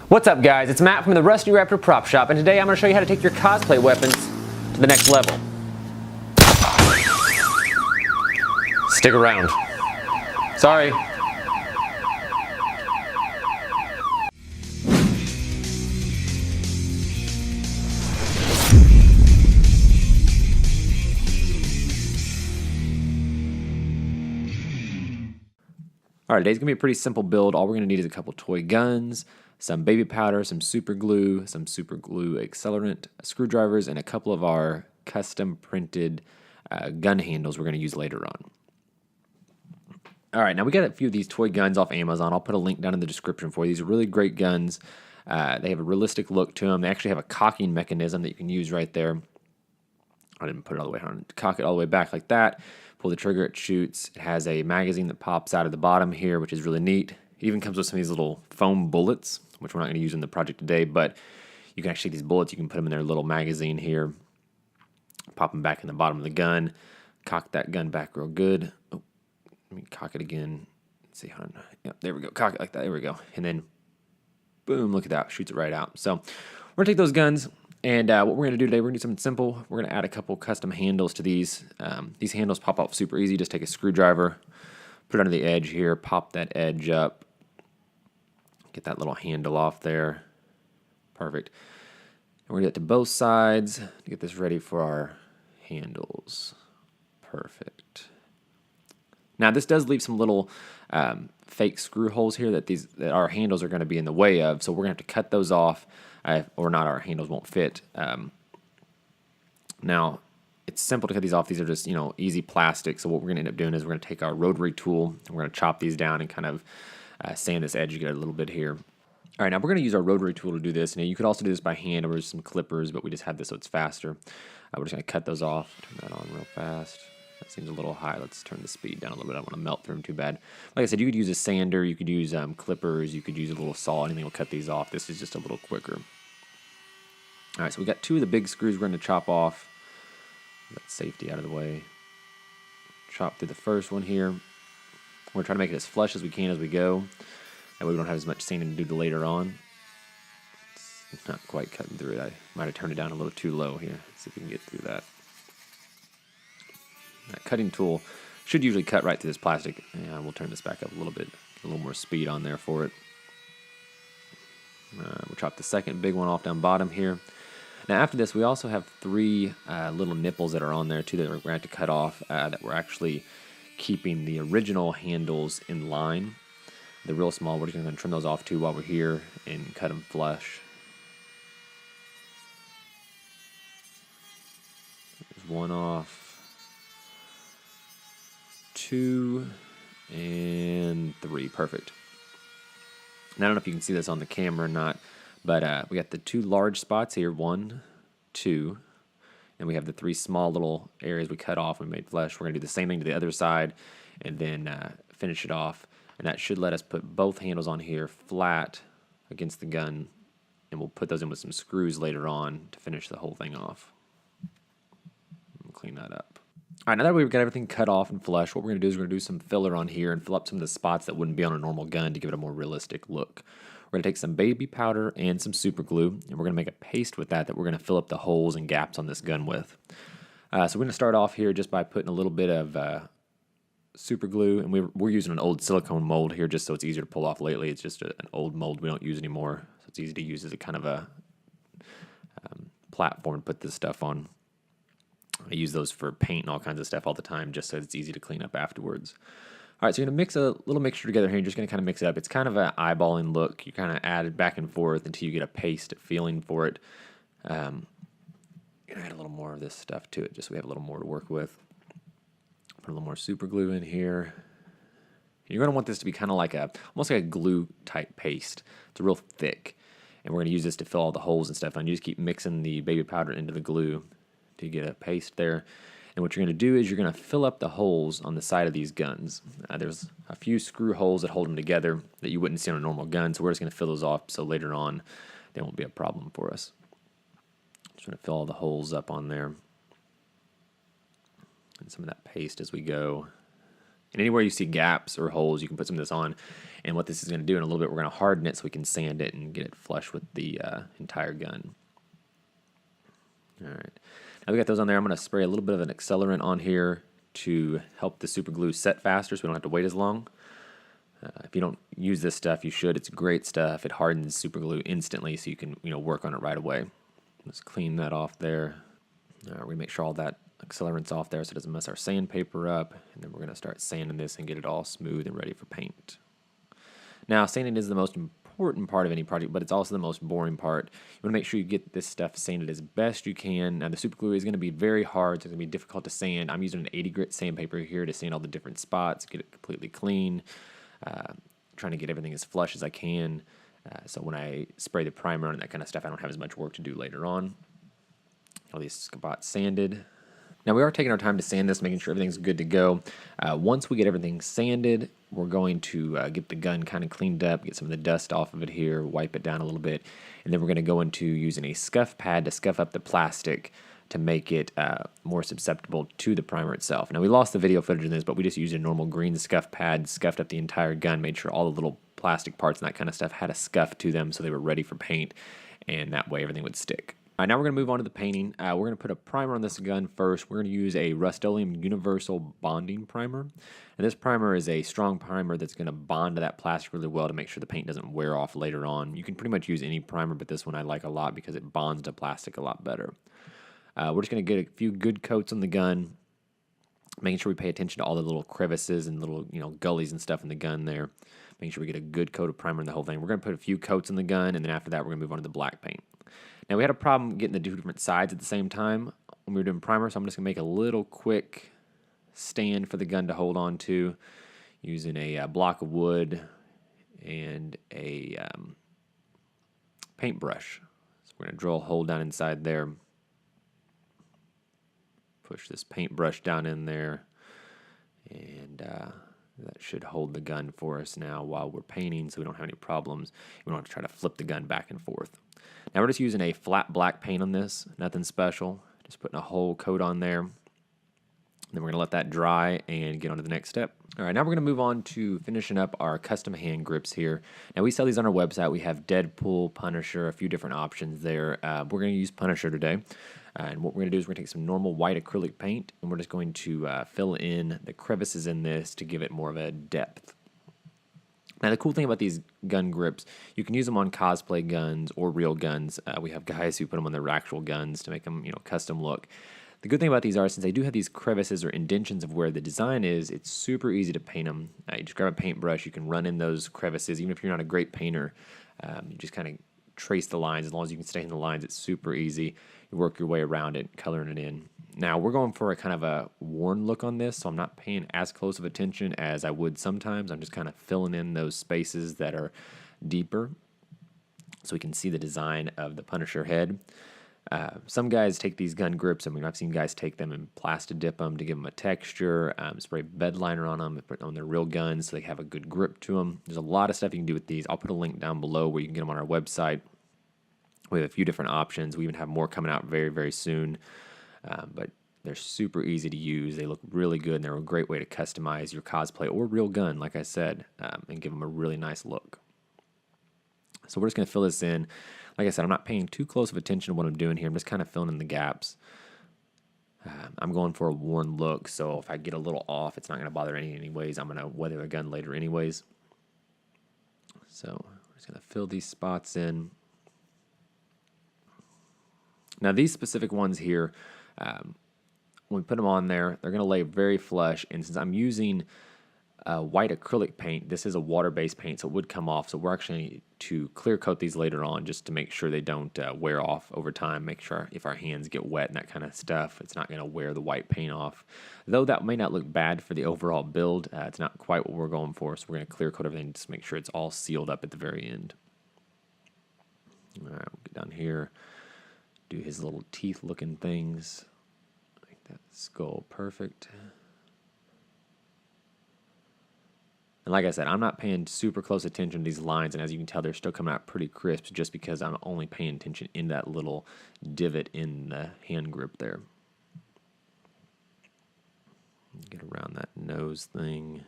What's up, guys? It's Matt from the Rusty Raptor Prop Shop, and today I'm going to show you how to take your cosplay weapons to the next level. Stick around. Sorry. Alright, today's going to be a pretty simple build. All we're going to need is a couple toy guns, some baby powder, some super glue accelerant, screwdrivers, and a couple of our custom printed gun handles we're going to use later on. Alright, now we got a few of these toy guns off Amazon. I'll put a link down in the description for you. These are really great guns. They have a realistic look to them. They actually have a cocking mechanism that you can use right there. I didn't put it all the way on. Cock it all the way back like that. Pull the trigger, it shoots. It has a magazine that pops out of the bottom here, which is really neat. It even comes with some of these little foam bullets, which we're not going to use in the project today, but you can actually, these bullets, you can put them in their little magazine here. Pop them back in the bottom of the gun. Cock that gun back real good. Oh, let me cock it again. Let's see, yep, there we go. Cock it like that. There we go. And then, boom, look at that. Shoots it right out. So we're going to take those guns. And what we're going to do today, we're going to do something simple. We're going to add a couple custom handles to these. These handles pop off super easy. Just take a screwdriver, put it under the edge here, pop that edge up, get that little handle off there. Perfect. And we're going to do that to both sides to get this ready for our handles. Perfect. Now this does leave some little fake screw holes here that our handles are going to be in the way of, so we're going to have to cut those off. Or not, our handles won't fit. Now, it's simple to cut these off. These are just, easy plastic. So what we're going to end up doing is we're going to take our rotary tool and we're going to chop these down and kind of sand this edge to get a little bit here. All right, now we're going to use our rotary tool to do this. Now, you could also do this by hand or with some clippers, but we just have this so it's faster. We're just going to cut those off. Turn that on real fast. That seems a little high. Let's turn the speed down a little bit. I don't want to melt through them too bad. Like I said, you could use a sander. You could use clippers. You could use a little saw. Anything will cut these off. This is just a little quicker. All right, so we got two of the big screws we're going to chop off. Get safety out of the way. Chop through the first one here. We're trying to make it as flush as we can as we go. That way we don't have as much sanding to do later on. It's not quite cutting through it. I might have turned it down a little too low here. Let's see if we can get through that. That cutting tool should usually cut right through this plastic. Yeah, we'll turn this back up a little bit. A little more speed on there for it. We'll chop the second big one off down bottom here. Now after this, we also have three little nipples that are on there too that we're going to have to cut off that we're actually keeping the original handles in line. The real small, we're just going to trim those off too while we're here and cut them flush. There's one off. 2 and 3. Perfect. Now, I don't know if you can see this on the camera or not, but we got the two large spots here, 1, 2, and we have the 3 small little areas we cut off and made flush. We're going to do the same thing to the other side and then finish it off, and that should let us put both handles on here flat against the gun, and we'll put those in with some screws later on to finish the whole thing off. We'll clean that up. All right, now that we've got everything cut off and flush, what we're going to do is we're going to do some filler on here and fill up some of the spots that wouldn't be on a normal gun to give it a more realistic look. We're going to take some baby powder and some super glue, and we're going to make a paste with that we're going to fill up the holes and gaps on this gun with. So we're going to start off here just by putting a little bit of super glue, and we're using an old silicone mold here just so it's easier to pull off lately. It's just an old mold we don't use anymore, so it's easy to use as a kind of a platform to put this stuff on. I use those for paint and all kinds of stuff all the time just so it's easy to clean up afterwards. All right, so you're going to mix a little mixture together here. You're just going to kind of mix it up. It's kind of an eyeballing look. You kind of add it back and forth until you get a paste feeling for it. You're going to add a little more of this stuff to it just so we have a little more to work with. Put a little more super glue in here. You're going to want this to be kind of like almost like a glue type paste. It's real thick. And we're going to use this to fill all the holes and stuff. And you just keep mixing the baby powder into the glue to get a paste there. And what you're going to do is you're going to fill up the holes on the side of these guns. There's a few screw holes that hold them together that you wouldn't see on a normal gun, so we're just going to fill those off so later on they won't be a problem for us. Just going to fill all the holes up on there. And some of that paste as we go. And anywhere you see gaps or holes, you can put some of this on. And what this is going to do in a little bit, we're going to harden it so we can sand it and get it flush with the entire gun. All right. Now we got those on there. I'm going to spray a little bit of an accelerant on here to help the super glue set faster so we don't have to wait as long. If you don't use this stuff, you should. It's great stuff. It hardens super glue instantly so you can work on it right away. Let's clean that off there. We make sure all that accelerant's off there so it doesn't mess our sandpaper up. And then we're going to start sanding this and get it all smooth and ready for paint. Now, sanding is the most important part of any project, but it's also the most boring part. You want to make sure you get this stuff sanded as best you can. Now, the super glue is going to be very hard, so it's going to be difficult to sand. I'm using an 80 grit sandpaper here to sand all the different spots, get it completely clean, trying to get everything as flush as I can. So when I spray the primer on and that kind of stuff, I don't have as much work to do later on. All these spots sanded. Now we are taking our time to sand this, making sure everything's good to go. Once we get everything sanded, we're going to get the gun kind of cleaned up, get some of the dust off of it here, wipe it down a little bit, and then we're going to go into using a scuff pad to scuff up the plastic to make it more susceptible to the primer itself. Now we lost the video footage in this, but we just used a normal green scuff pad, scuffed up the entire gun, made sure all the little plastic parts and that kind of stuff had a scuff to them so they were ready for paint, and that way everything would stick. All right, now we're going to move on to the painting. We're going to put a primer on this gun first. We're going to use a Rust-Oleum Universal Bonding Primer. And this primer is a strong primer that's going to bond to that plastic really well to make sure the paint doesn't wear off later on. You can pretty much use any primer, but this one I like a lot because it bonds to plastic a lot better. We're just going to get a few good coats on the gun, making sure we pay attention to all the little crevices and little gullies and stuff in the gun there. Making sure we get a good coat of primer in the whole thing. We're going to put a few coats on the gun, and then after that we're going to move on to the black paint. Now, we had a problem getting the two different sides at the same time when we were doing primer, so I'm just going to make a little quick stand for the gun to hold on to using a block of wood and a paintbrush. So we're going to drill a hole down inside there, push this paintbrush down in there, and that should hold the gun for us now while we're painting so we don't have any problems. We don't have to try to flip the gun back and forth. Now we're just using a flat black paint on this, nothing special. Just putting a whole coat on there. And then we're going to let that dry and get on to the next step. All right, now we're going to move on to finishing up our custom hand grips here. Now we sell these on our website. We have Deadpool, Punisher, a few different options there. We're going to use Punisher today. And what we're going to do is we're going to take some normal white acrylic paint, and we're just going to fill in the crevices in this to give it more of a depth. Now, the cool thing about these gun grips, you can use them on cosplay guns or real guns. We have guys who put them on their actual guns to make them, custom look. The good thing about these are, since they do have these crevices or indentions of where the design is, it's super easy to paint them. You just grab a paintbrush, you can run in those crevices. Even if you're not a great painter, you just kind of trace the lines. As long as you can stay in the lines, it's super easy. You work your way around it, coloring it in. Now, we're going for a kind of a worn look on this, so I'm not paying as close of attention as I would sometimes. I'm just kind of filling in those spaces that are deeper so we can see the design of the Punisher head. Some guys take these gun grips, I've seen guys take them and plastic dip them to give them a texture, spray bed liner on them, put on their real guns so they have a good grip to them. There's a lot of stuff you can do with these. I'll put a link down below where you can get them on our website. We have a few different options. We even have more coming out very, very soon. But they're super easy to use. They look really good, and they're a great way to customize your cosplay or real gun, like I said, and give them a really nice look. So we're just going to fill this in. Like I said, I'm not paying too close of attention to what I'm doing here. I'm just kind of filling in the gaps. I'm going for a worn look, so if I get a little off, it's not going to bother any anyways. I'm going to weather the gun later anyways. So we're just going to fill these spots in. Now, these specific ones here, when we put them on there, they're going to lay very flush. And since I'm using white acrylic paint, this is a water-based paint, so it would come off. So we're actually to clear coat these later on just to make sure they don't wear off over time. Make sure if our hands get wet and that kind of stuff, it's not going to wear the white paint off. Though that may not look bad for the overall build, it's not quite what we're going for. So we're going to clear coat everything just to make sure it's all sealed up at the very end. All right, we'll get down here. Do his little teeth looking things. Make that skull perfect. And like I said, I'm not paying super close attention to these lines, and as you can tell, they're still coming out pretty crisp just because I'm only paying attention in that little divot in the hand grip there. Get around that nose thing.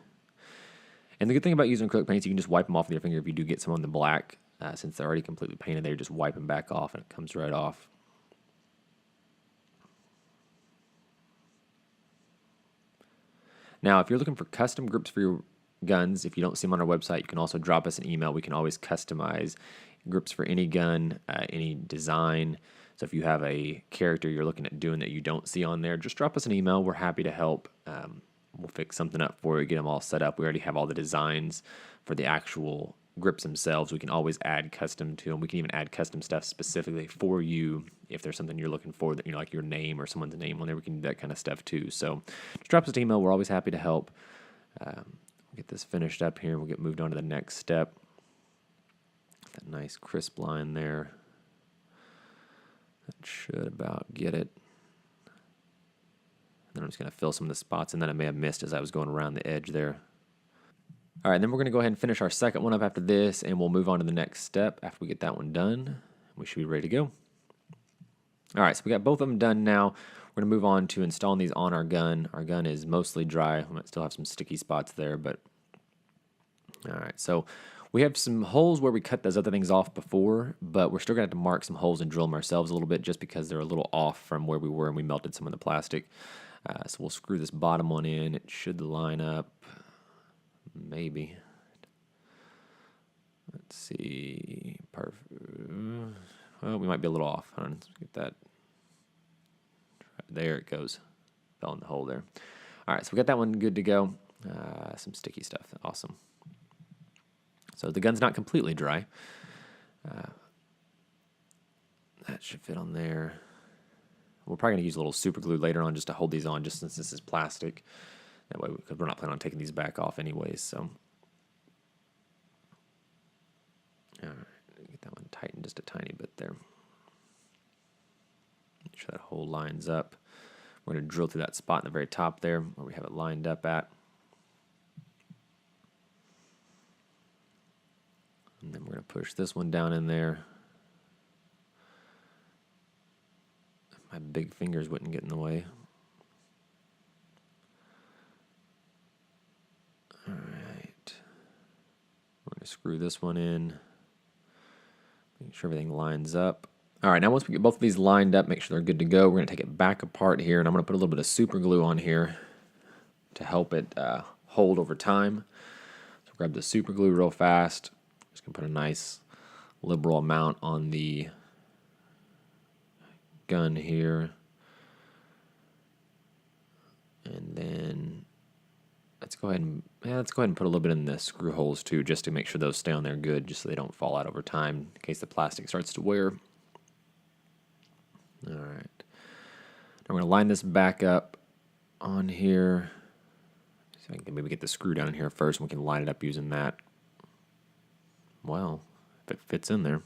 And the good thing about using acrylic paints, you can just wipe them off with your finger if you do get some on the black. Since they're already completely painted there, just wipe them back off and it comes right off. Now, if you're looking for custom grips for your guns, if you don't see them on our website, you can also drop us an email. We can always customize grips for any gun, any design. So if you have a character you're looking at doing that you don't see on there, just drop us an email. We're happy to help. We'll fix something up for you, get them all set up. We already have all the designs for the actual grips themselves. We can always add custom to them. We can even add custom stuff specifically for you if there's something you're looking for, that like your name or someone's name on there. We can do that kind of stuff too. So just drop us an email. We're always happy to help. We'll get this finished up here. We'll get moved on to the next step. That nice crisp line there. That should about get it. Then I'm just going to fill some of the spots in that I may have missed as I was going around the edge there. All right, then we're going to go ahead and finish our second one up after this, and we'll move on to the next step after we get that one done. We should be ready to go. All right, so we got both of them done now. We're going to move on to installing these on our gun. Our gun is mostly dry. We might still have some sticky spots there, but all right. So we have some holes where we cut those other things off before, but we're still going to have to mark some holes and drill them ourselves a little bit just because they're a little off from where we were and we melted some of the plastic. So we'll screw this bottom one in. It should line up. Maybe. Let's see. Perfect. Well, we might be a little off. Hold on. Let's get that. There it goes. Fell in the hole there. All right, so we got that one good to go. Some sticky stuff. Awesome. So the gun's not completely dry. That should fit on there. We're probably going to use a little super glue later on just to hold these on, just since this is plastic. That way, because we're not planning on taking these back off anyways. So, all right, get that one tightened just a tiny bit there. Make sure that hole lines up. We're going to drill through that spot in the very top there where we have it lined up at. And then we're going to push this one down in there. My big fingers wouldn't get in the way. All right. We're going to screw this one in. Make sure everything lines up. All right, now once we get both of these lined up, make sure they're good to go, we're going to take it back apart here, and I'm going to put a little bit of super glue on here to help it hold over time. So grab the super glue real fast. Just going to put a nice liberal amount on the gun here. And then let's go ahead and put a little bit in the screw holes too, just to make sure those stay on there good, just so they don't fall out over time in case the plastic starts to wear. All right. Now we're going to line this back up on here. So I can maybe get the screw down in here first, and we can line it up using that. Well, if it fits in there.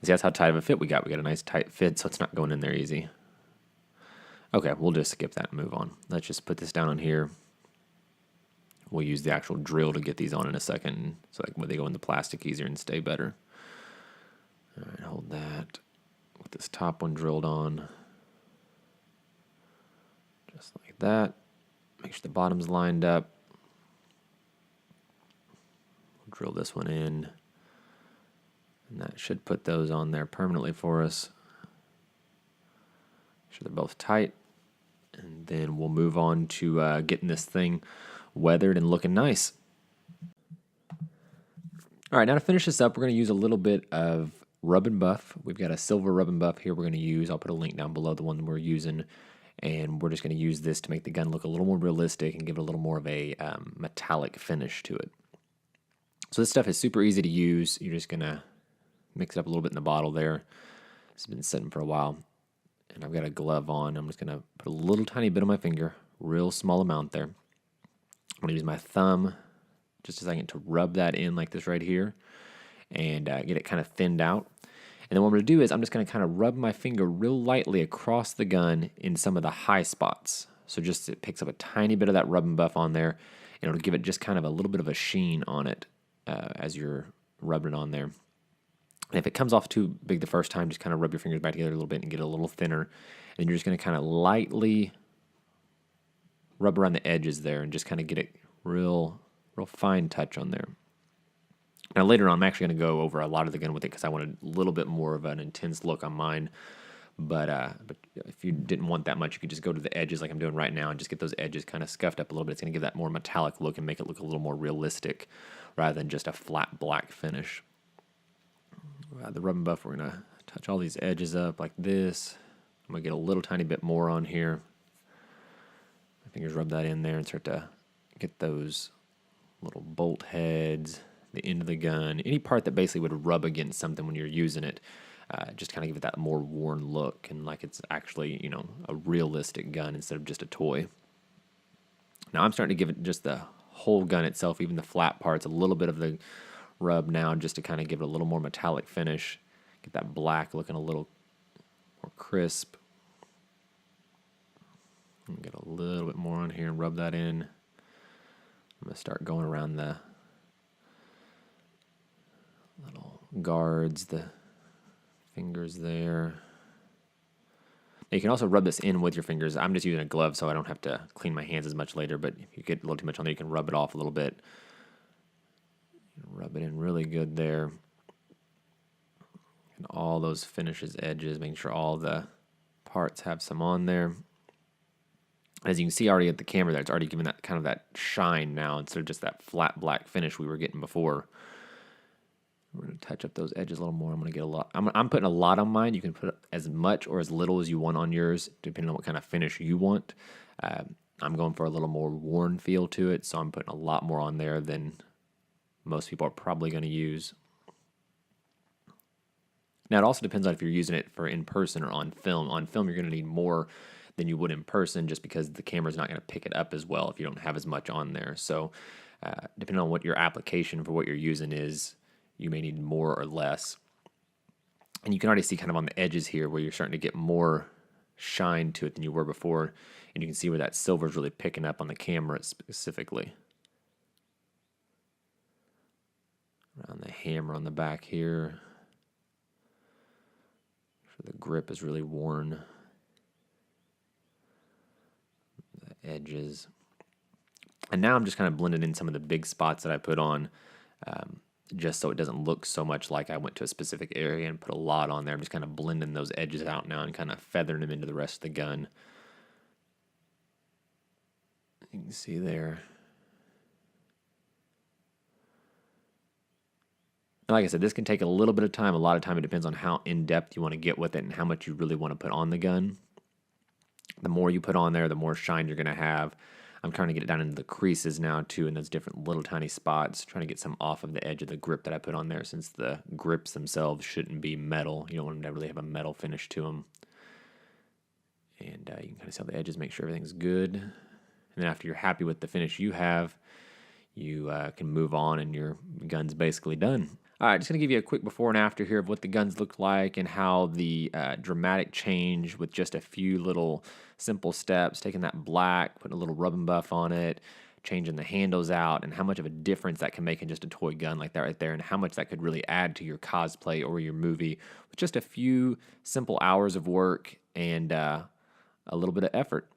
See, that's how tight of a fit we got. We got a nice tight fit, so it's not going in there easy. Okay, we'll just skip that and move on. Let's just put this down on here. We'll use the actual drill to get these on in a second, so like when they go in the plastic easier and stay better. All right, hold that. With this top one drilled on. Just like that. Make sure the bottom's lined up. We'll drill this one in. And that should put those on there permanently for us. Make sure they're both tight. And then we'll move on to getting this thing weathered and looking nice. All right, now to finish this up, we're going to use a little bit of rub and buff. We've got a silver rub and buff here we're going to use. I'll put a link down below, the one we're using. And we're just going to use this to make the gun look a little more realistic and give it a little more of a metallic finish to it. So this stuff is super easy to use. You're just going to mix it up a little bit in the bottle there. It's been sitting for a while. And I've got a glove on. I'm just going to put a little tiny bit on my finger, real small amount there. I'm going to use my thumb just a second to rub that in like this right here and get it kind of thinned out. And then what I'm going to do is I'm just going to kind of rub my finger real lightly across the gun in some of the high spots. So just it picks up a tiny bit of that rub and buff on there, and it'll give it just kind of a little bit of a sheen on it as you're rubbing it on there. And if it comes off too big the first time, just kind of rub your fingers back together a little bit and get it a little thinner. And then you're just going to kind of lightly rub around the edges there and just kind of get it real real fine touch on there. Now later on, I'm actually going to go over a lot of the gun with it because I wanted a little bit more of an intense look on mine. But if you didn't want that much, you could just go to the edges like I'm doing right now and just get those edges kind of scuffed up a little bit. It's going to give that more metallic look and make it look a little more realistic rather than just a flat black finish. The rub and buff, we're going to touch all these edges up like this. I'm going to get a little tiny bit more on here. My fingers rub that in there and start to get those little bolt heads, the end of the gun, any part that basically would rub against something when you're using it. Just kind of give it that more worn look and like it's actually, you know, a realistic gun instead of just a toy. Now I'm starting to give it just the whole gun itself, even the flat parts, a little bit of the rub now just to kind of give it a little more metallic finish. Get that black looking a little more crisp. And get a little bit more on here and rub that in. I'm going to start going around the little guards, the fingers there. You can also rub this in with your fingers. I'm just using a glove so I don't have to clean my hands as much later, but if you get a little too much on there, you can rub it off a little bit. Rub it in really good there. And all those finishes, edges, making sure all the parts have some on there. As you can see already at the camera there, it's already giving that kind of that shine now instead of just that flat black finish we were getting before. We're going to touch up those edges a little more. I'm going to get a lot. I'm putting a lot on mine. You can put as much or as little as you want on yours, depending on what kind of finish you want. I'm going for a little more worn feel to it, so I'm putting a lot more on there than most people are probably going to use. Now, it also depends on if you're using it for in person or on film. On film, you're going to need more than you would in person just because the camera's not going to pick it up as well if you don't have as much on there. So, depending on what your application for what you're using is, you may need more or less. And you can already see kind of on the edges here where you're starting to get more shine to it than you were before. And you can see where that silver is really picking up on the camera specifically. Around the hammer on the back here. So the grip is really worn. The edges. And now I'm just kind of blending in some of the big spots that I put on. Just so it doesn't look so much like I went to a specific area and put a lot on there. I'm just kind of blending those edges out now and kind of feathering them into the rest of the gun. You can see there. Like I said, this can take a little bit of time. A lot of time it depends on how in-depth you want to get with it and how much you really want to put on the gun. The more you put on there, the more shine you're going to have. I'm trying to get it down into the creases now too, in those different little tiny spots, trying to get some off of the edge of the grip that I put on there since the grips themselves shouldn't be metal. You don't want them to really have a metal finish to them. And you can kind of see how the edges, make sure everything's good. And then after you're happy with the finish you have, you can move on and your gun's basically done. All right, just going to give you a quick before and after here of what the guns look like and how the dramatic change with just a few little simple steps, taking that black, putting a little rub and buff on it, changing the handles out, and how much of a difference that can make in just a toy gun like that right there, and how much that could really add to your cosplay or your movie with just a few simple hours of work and a little bit of effort.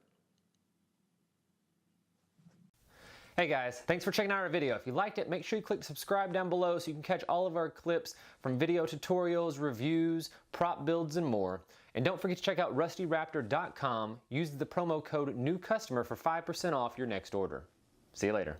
Hey guys, thanks for checking out our video. If you liked it, make sure you click subscribe down below so you can catch all of our clips from video tutorials, reviews, prop builds, and more. And don't forget to check out rustyraptor.com. Use the promo code NEWCUSTOMER for 5% off your next order. See you later.